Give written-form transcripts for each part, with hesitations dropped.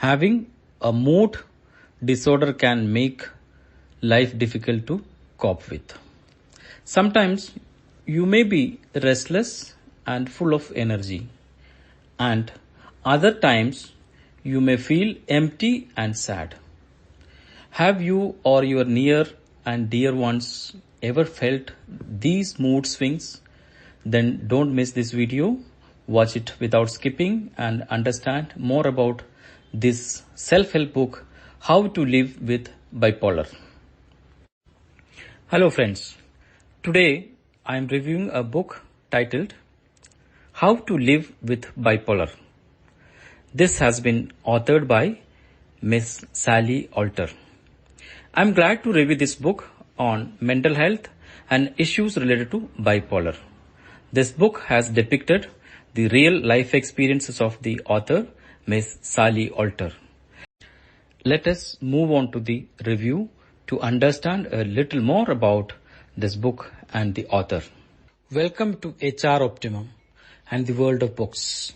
Having a mood disorder can make life difficult to cope with. Sometimes you may be restless and full of energy, and other times you may feel empty and sad. Have you or your near and dear ones ever felt these mood swings? Then don't miss this video. Watch it without skipping and understand more about this self-help book, How to Live with Bipolar. Hello friends. Today I am reviewing a book titled How to Live with Bipolar. This has been authored by Miss Sally Alter. I am glad to review this book on mental health and issues related to bipolar. This book has depicted the real life experiences of the author, Miss Sally Alter. Let us move on to the review to understand a little more about this book and the author. Welcome to HR Optimum and the world of books,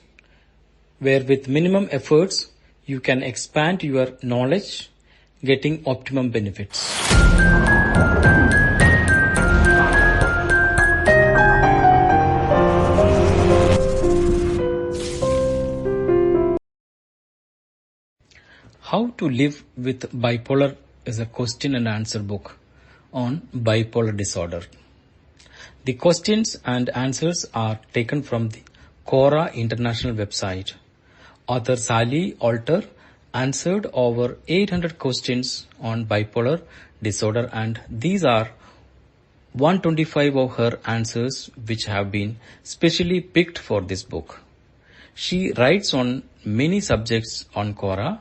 where with minimum efforts you can expand your knowledge, getting optimum benefits. How to Live with Bipolar is a question and answer book on bipolar disorder. The questions and answers are taken from the Quora International website. Author Sally Alter answered over 800 questions on bipolar disorder, and these are 125 of her answers which have been specially picked for this book. She writes on many subjects on Quora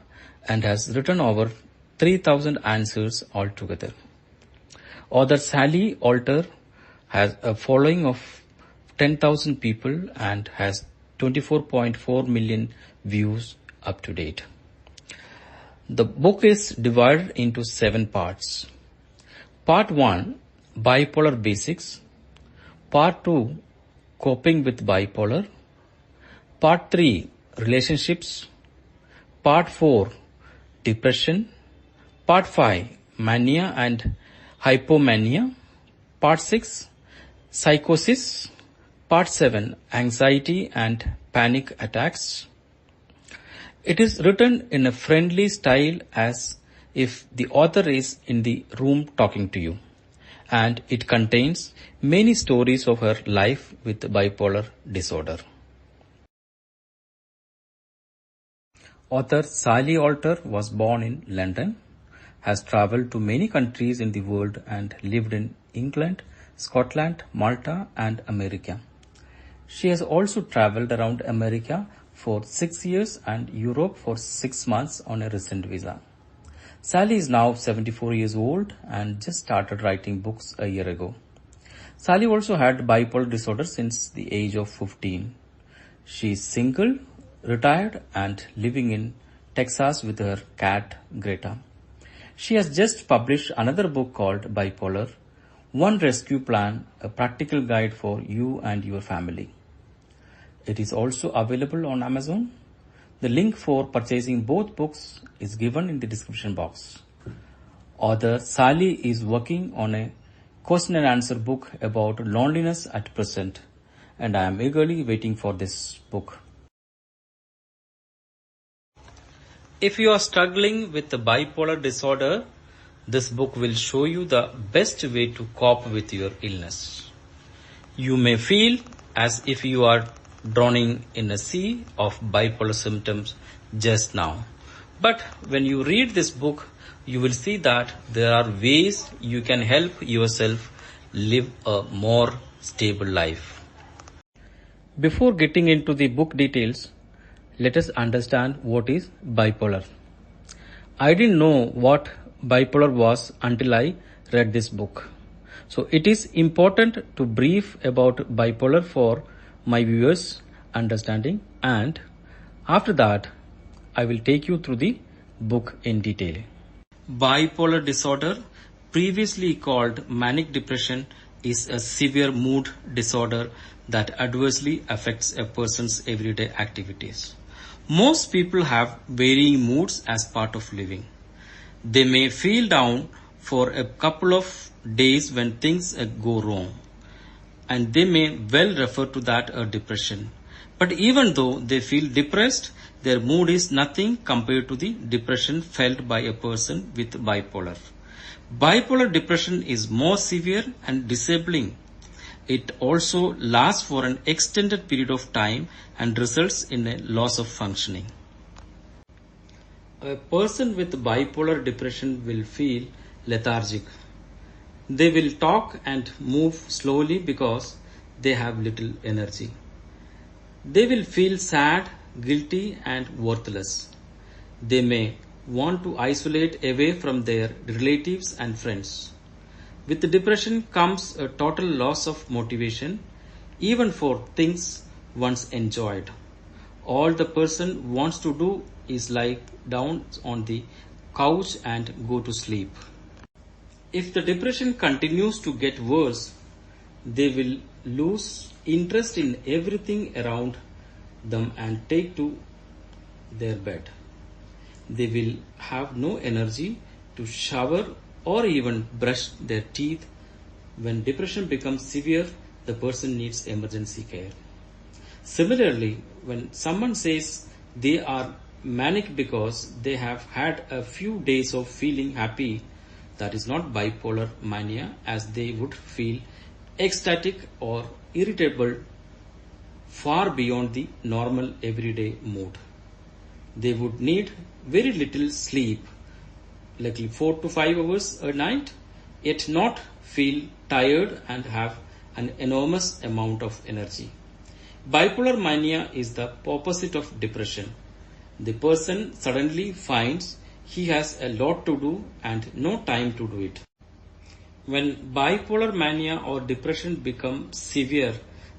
and has written over 3,000 answers altogether. Author Sally Alter has a following of 10,000 people and has 24.4 million views up to date. The book is divided into 7 parts. Part 1, Bipolar Basics. Part 2, Coping with Bipolar. Part 3, Relationships. Part 4, Depression. Part 5, Mania and Hypomania. Part 6, Psychosis. Part 7, Anxiety and Panic Attacks. It is written in a friendly style as if the author is in the room talking to you, and it contains many stories of her life with bipolar disorder. Author Sally Alter was born in London, has travelled to many countries in the world and lived in England, Scotland, Malta and America. She has also travelled around America for 6 years and Europe for 6 months on a recent visa. Sally is now 74 years old and just started writing books a year ago. Sally also had bipolar disorder since the age of 15. She is single, retired and living in Texas with her cat Greta. She has just published another book called Bipolar, One Rescue Plan, a practical guide for you and your family. It is also available on Amazon. The link for purchasing both books is given in the description box. Author Sally is working on a question and answer book about loneliness at present, and I am eagerly waiting for this book. If you are struggling with the bipolar disorder, this book will show you the best way to cope with your illness. You may feel as if you are drowning in a sea of bipolar symptoms just now. But when you read this book, you will see that there are ways you can help yourself live a more stable life. Before getting into the book details, let us understand what is bipolar. I didn't know what bipolar was until I read this book. So it is important to brief about bipolar for my viewers' understanding, and after that I will take you through the book in detail. Bipolar disorder, previously called manic depression, is a severe mood disorder that adversely affects a person's everyday activities. Most people have varying moods as part of living. They may feel down for a couple of days when things go wrong, and they may well refer to that as depression. But even though they feel depressed, their mood is nothing compared to the depression felt by a person with bipolar. Bipolar depression is more severe and disabling. It also lasts for an extended period of time and results in a loss of functioning. A person with bipolar depression will feel lethargic. They will talk and move slowly because they have little energy. They will feel sad, guilty, and worthless. They may want to isolate away from their relatives and friends. With the depression comes a total loss of motivation, even for things once enjoyed. All the person wants to do is lie down on the couch and go to sleep. If the depression continues to get worse, they will lose interest in everything around them and take to their bed. They will have no energy to shower or even brush their teeth. When depression becomes severe, the person needs emergency care. Similarly, when someone says they are manic because they have had a few days of feeling happy, that is not bipolar mania, as they would feel ecstatic or irritable far beyond the normal everyday mood. They would need very little sleep, like 4 to 5 hours a night, yet not feel tired and have an enormous amount of energy. Bipolar mania is the opposite of depression. The person suddenly finds he has a lot to do and no time to do it. When bipolar mania or depression become severe,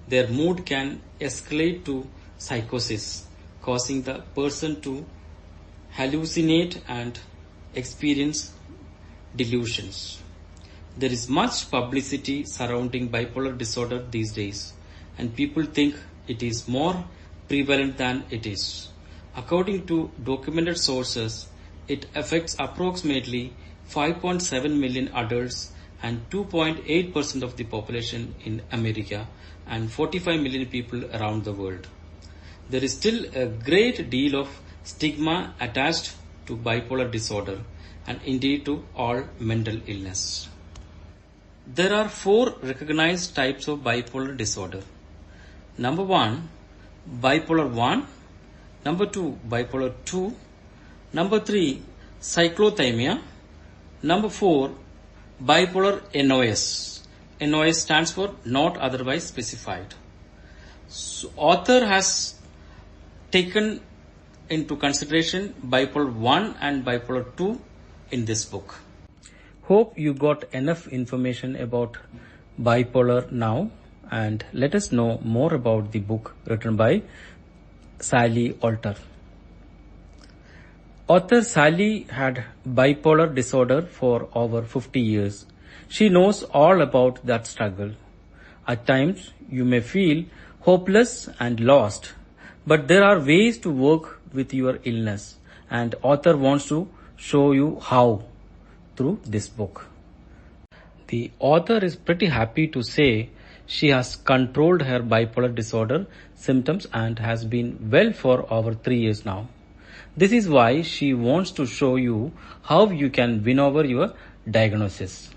their mood can escalate to psychosis, causing the person to hallucinate and experience delusions. There is much publicity surrounding bipolar disorder these days, and people think it is more prevalent than it is. According to documented sources, it affects approximately 5.7 million adults and 2.8% of the population in America and 45 million people around the world. There is still a great deal of stigma attached to bipolar disorder and indeed to all mental illness. There are 4 recognized types of bipolar disorder. Number 1, bipolar 1. Number 2, bipolar 2. Number 3, cyclothymia. Number 4, bipolar NOS. NOS stands for not otherwise specified. So, author has taken into consideration bipolar 1 and bipolar 2 in this book. Hope you got enough information about bipolar now, and let us know more about the book written by Sally Alter. Author Sally had bipolar disorder for over 50 years. She knows all about that struggle. At times, you may feel hopeless and lost, but there are ways to work with your illness, and author wants to show you how through this book. The author is pretty happy to say she has controlled her bipolar disorder symptoms and has been well for over 3 years now. This is why she wants to show you how you can win over your diagnosis.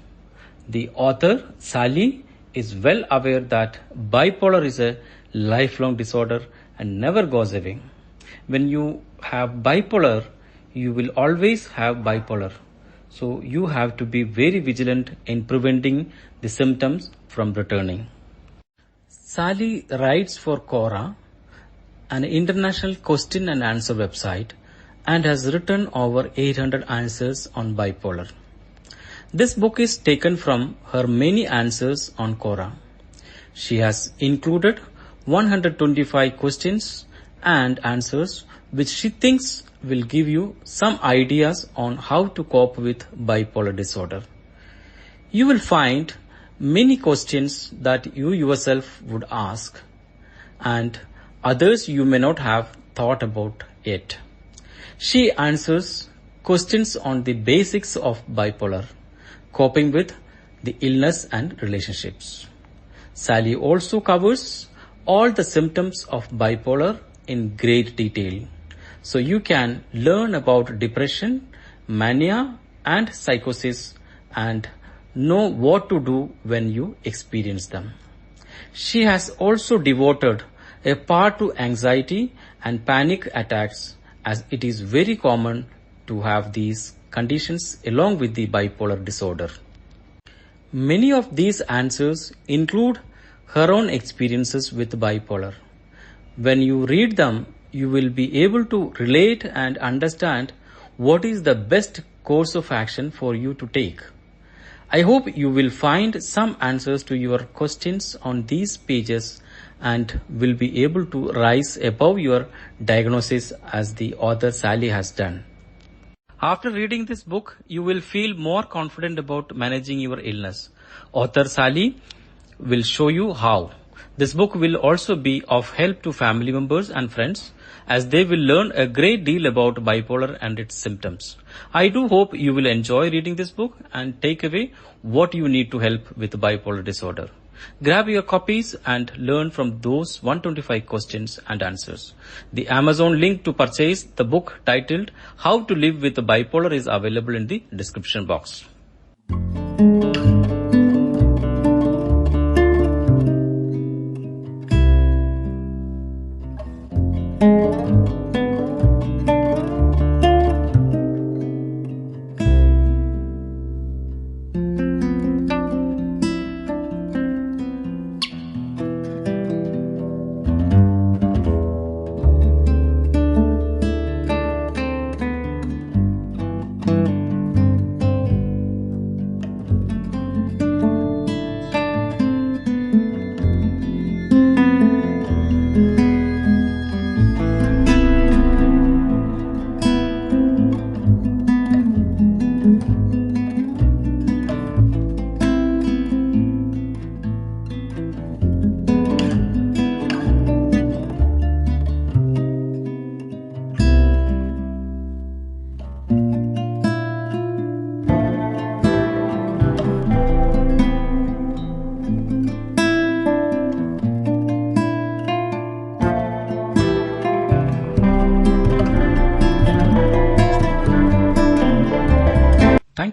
The author, Sally, is well aware that bipolar is a lifelong disorder and never goes away. When you have bipolar, you will always have bipolar. So you have to be very vigilant in preventing the symptoms from returning. Sally writes for Quora, an international question and answer website, and has written over 800 answers on bipolar. This book is taken from her many answers on Quora. She has included 125 questions and answers which she thinks will give you some ideas on how to cope with bipolar disorder. You will find many questions that you yourself would ask and others you may not have thought about yet. She answers questions on the basics of bipolar, coping with the illness and relationships. Sally also covers all the symptoms of bipolar in great detail, so you can learn about depression, mania, and psychosis and know what to do when you experience them. She has also devoted a part to anxiety and panic attacks, as it is very common to have these conditions along with the bipolar disorder. Many of these answers include her own experiences with bipolar. When you read them, you will be able to relate and understand what is the best course of action for you to take. I hope you will find some answers to your questions on these pages and will be able to rise above your diagnosis as the author Sally has done. After reading this book, you will feel more confident about managing your illness. Author Sally will show you how. This book will also be of help to family members and friends, as they will learn a great deal about bipolar and its symptoms. I do hope you will enjoy reading this book and take away what you need to help with bipolar disorder. Grab your copies and learn from those 125 questions and answers. The Amazon link to purchase the book titled How to Live with Bipolar is available in the description box.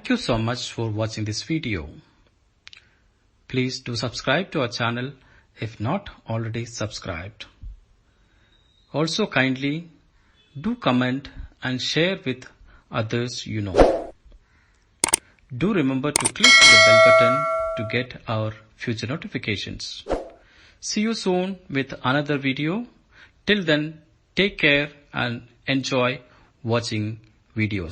Thank you so much for watching this video. Please do subscribe to our channel if not already subscribed. Also kindly do comment and share with others you know. Do remember to click the bell button to get our future notifications. See you soon with another video. Till then, take care and enjoy watching videos.